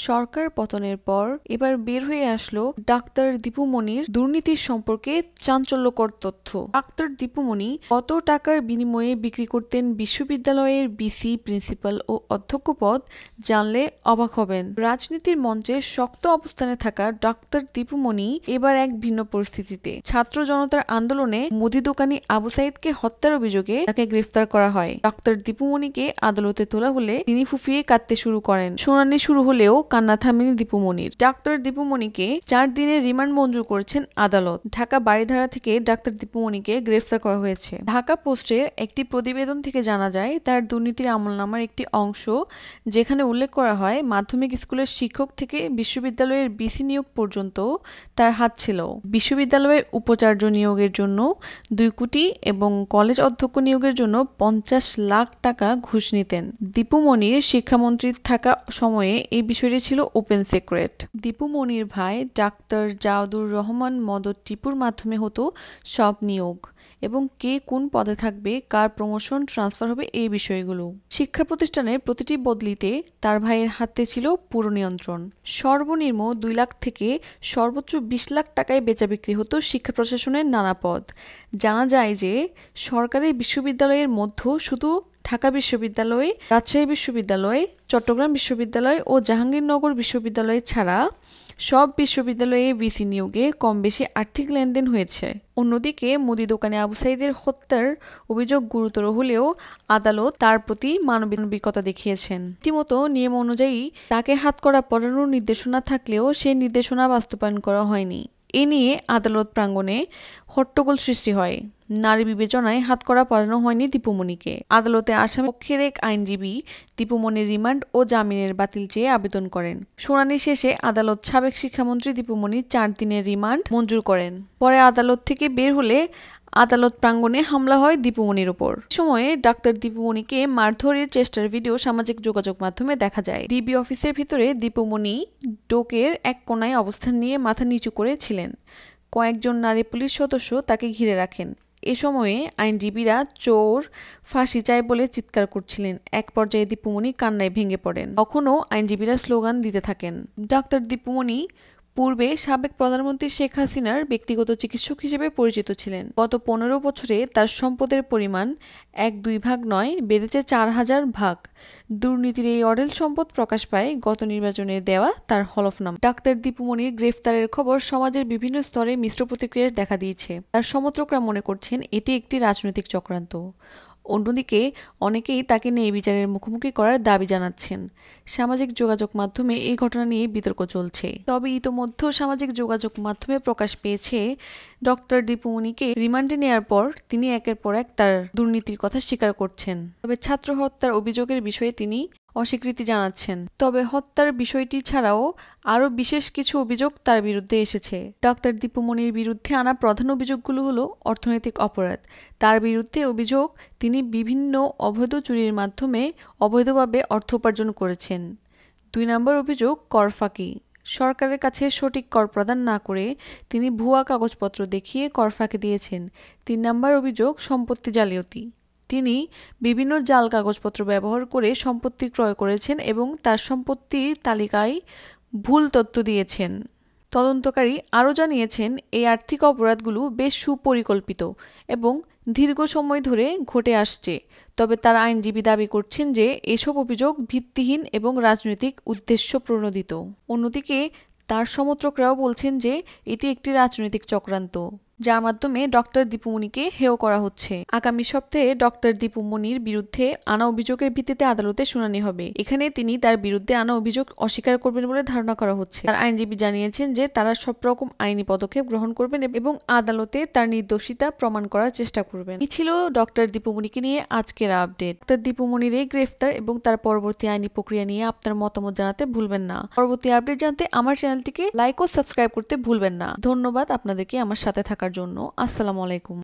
সরকার পতনের পর এবার বের হয়ে আসলো ডাক্তার দীপু মনির দুর্নীতির সম্পর্কে চাঞ্চল্যকর তথ্য। ডাক্তার দীপু মনি কত টাকার বিনিময়ে বিক্রি করতেন বিশ্ববিদ্যালয়ের ভিসি, প্রিন্সিপাল ও অধ্যক্ষ পদ জানলে অবাক হবেন। রাজনীতির মঞ্চে শক্ত অবস্থানে থাকা ডাক্তার দীপু মনি এবার এক ভিন্ন পরিস্থিতিতে। ছাত্র জনতার আন্দোলনে মুদি দোকানি আবু সাইদকে হত্যার অভিযোগে তাকে গ্রেফতার করা হয়। ডাক্তার দীপু মনিকে আদালতে তোলা হলে তিনি ফুফিয়ে কাঁদতে শুরু করেন। শুনানি শুরু হলেও কান্না থামেনি দীপু মনির। ডাক্তার দীপু মনিকে 4 দিনের রিমান্ড মঞ্জুর করেছেন আদালত। ঢাকা বারিধারা থেকে ডাক্তার দীপু মনিকে গ্রেফতার করা হয়েছে। ঢাকা পোস্টের একটি প্রতিবেদন থেকে জানা যায়, তার দুর্নীতির আমলনামার একটি অংশ, যেখানে উল্লেখ করা হয় মাধ্যমিক স্কুলের শিক্ষক থেকে বিশ্ববিদ্যালয়ের বিসি নিয়োগ পর্যন্ত তার হাত ছিল। বিশ্ববিদ্যালয়ের উপাচার্য নিয়োগের জন্য 2 কোটি এবং কলেজ অধ্যক্ষ নিয়োগের জন্য 50 লাখ টাকা ঘুষ নিতেন। দীপু মনির শিক্ষামন্ত্রী থাকা সময়ে এই বিষয়টি ছিল ওপেন সিক্রেট। দীপু মনির ভাই ডাক্তার জাওদুর রহমান মদত টিপুর মাধ্যমে হতো সব নিয়োগ এবং কে কোন পদে থাকবে, কার প্রমোশন, ট্রান্সফার হবে, এই বিষয়গুলো। শিক্ষা প্রতিষ্ঠানের প্রতিটি বদলিতে তার ভাইয়ের হাতে ছিল পুরো নিয়ন্ত্রণ। সর্বনিম্ন 2 লাখ থেকে সর্বোচ্চ 20 লাখ টাকায় বেচা বিক্রি হতো শিক্ষা প্রশাসনের নানা পদ। জানা যায় যে সরকারি বিশ্ববিদ্যালয়ের মধ্যে শুধু ঢাকা বিশ্ববিদ্যালয়, রাজশাহী বিশ্ববিদ্যালয়, চট্টগ্রাম বিশ্ববিদ্যালয় ও জাহাঙ্গীরনগর বিশ্ববিদ্যালয় ছাড়া সব বিশ্ববিদ্যালয়ে ভিসি নিয়োগে কম বেশি আর্থিক লেনদেন হয়েছে। অন্যদিকে মুদি দোকানে আবু সাইদের হত্যার অভিযোগ গুরুতর হলেও আদালত তার প্রতি মানবিকতা দেখিয়েছেন। রীতিমতো নিয়ম অনুযায়ী তাকে হাতকড়া পরানোর নির্দেশনা থাকলেও সেই নির্দেশনা বাস্তবায়ন করা হয়নি। এ নিয়ে আদালত প্রাঙ্গণে হট্টগোল সৃষ্টি হয়। নারী বিবেচনায় হাতকড়া পরানো হয়নি দীপু মনিকে। আদালতে আসামি পক্ষের এক আইনজীবী দীপু মনির রিমান্ড ও জামিনের বাতিল চেয়ে আবেদন করেন। শুনানি শেষে আদালত সাবেক শিক্ষামন্ত্রী দীপু মনির 4 দিনের রিমান্ড মঞ্জুর করেন। পরে আদালত থেকে বের হলে আদালত প্রাঙ্গণে হামলা হয় দীপু মনির ওপর। সময়ে ডাক্তার দীপু মনিকে মারধরের চেষ্টার ভিডিও সামাজিক যোগাযোগ মাধ্যমে দেখা যায়। ডিবি অফিসের ভিতরে দীপু মনি ডোকের এক কোণায় অবস্থান নিয়ে মাথা নিচু করে ছিলেন। কয়েকজন নারী পুলিশ সদস্য তাকে ঘিরে রাখেন। এ সময়ে আইনজীবীরা চোর, ফাঁসি চাই বলে চিৎকার করছিলেন। এক পর্যায়ে দীপু মনি কান্নায় ভেঙে পড়েন। তখনও আইনজীবীরা স্লোগান দিতে থাকেন। ডাক্তার দীপু মনি পূর্বে সাবেক প্রধানমন্ত্রী শেখ হাসিনার ব্যক্তিগত চিকিৎসক হিসেবে পরিচিত ছিলেন। গত 15 বছরে তার সম্পদের পরিমাণ 1-2 ভাগ নয়, বেড়েছে 4000 ভাগ। দুর্নীতির এই অঢেল সম্পদ প্রকাশ পায় গত নির্বাচনে দেওয়া তার হলফনামা। ডাক্তার দীপু মনির গ্রেফতারের খবর সমাজের বিভিন্ন স্তরে মিশ্র প্রতিক্রিয়া দেখা দিয়েছে। তার সমর্থকরা মনে করছেন এটি একটি রাজনৈতিক চক্রান্ত। অন্যদিকে অনেকেই তাকে নিয়ে বিচারের মুখোমুখি করার দাবি জানাচ্ছেন। সামাজিক যোগাযোগ মাধ্যমে এই ঘটনা নিয়ে বিতর্ক চলছে। তবে ইতোমধ্যে সামাজিক যোগাযোগ মাধ্যমে প্রকাশ পেয়েছে ডক্টর দীপু মনিকে রিমান্ডে নেওয়ার পর তিনি একের পর এক তার দুর্নীতির কথা স্বীকার করছেন। তবে ছাত্র হত্যার অভিযোগের বিষয়ে তিনি অস্বীকৃতি জানাচ্ছেন। তবে হত্যার বিষয়টি ছাড়াও আরও বিশেষ কিছু অভিযোগ তার বিরুদ্ধে এসেছে। ডক্টর দীপু মনির বিরুদ্ধে আনা প্রধান অভিযোগগুলো হলো অর্থনৈতিক অপরাধ। তার বিরুদ্ধে অভিযোগ তিনি বিভিন্ন অবৈধ চুরির মাধ্যমে অবৈধভাবে অর্থ উপার্জন করেছেন। 2 নম্বর অভিযোগ কর ফাঁকি। সরকারের কাছে সঠিক কর প্রদান না করে তিনি ভুয়া কাগজপত্র দেখিয়ে কর ফাঁকি দিয়েছেন। 3 নম্বর অভিযোগ সম্পত্তি জালিয়াতি। তিনি বিভিন্ন জাল কাগজপত্র ব্যবহার করে সম্পত্তি ক্রয় করেছেন এবং তার সম্পত্তির তালিকায় ভুল তথ্য দিয়েছেন। তদন্তকারী আরও জানিয়েছেন এই আর্থিক অপরাধগুলো বেশ সুপরিকল্পিত এবং দীর্ঘ সময় ধরে ঘটে আসছে। তবে তার আইনজীবী দাবি করছেন যে এসব অভিযোগ ভিত্তিহীন এবং রাজনৈতিক উদ্দেশ্য প্রণোদিত। অন্যদিকে তার সমর্থকরাও বলছেন যে এটি একটি রাজনৈতিক চক্রান্ত, যার মাধ্যমে ডক্টর দীপু মনিকে হেয় করা হচ্ছে। আগামী সপ্তাহে ডক্টর দীপু মনির বিরুদ্ধে আনা অভিযোগের ভিত্তিতে আদালতে শুনানি হবে। এখানে তিনি তার বিরুদ্ধে আনা অভিযোগ অস্বীকার করবেন বলে ধারণা করা হচ্ছে। তার আইনজীবী জানিয়েছেন যে তারা সব রকম আইনি পদক্ষেপ গ্রহণ করবেন এবং আদালতে তার নির্দোষিতা প্রমাণ করার চেষ্টা করবেন। এই ছিল ডক্টর দীপু মনিকে নিয়ে আজকের আপডেট। ডক্টর দীপু মনির এই গ্রেফতার এবং তার পরবর্তী আইনি প্রক্রিয়া নিয়ে আপনার মতামত জানাতে ভুলবেন না। পরবর্তী আপডেট জানতে আমার চ্যানেলটিকে লাইক ও সাবস্ক্রাইব করতে ভুলবেন না। ধন্যবাদ আপনাদেরকে আমার সাথে থাকার জন্য। আসসালামু আলাইকুম।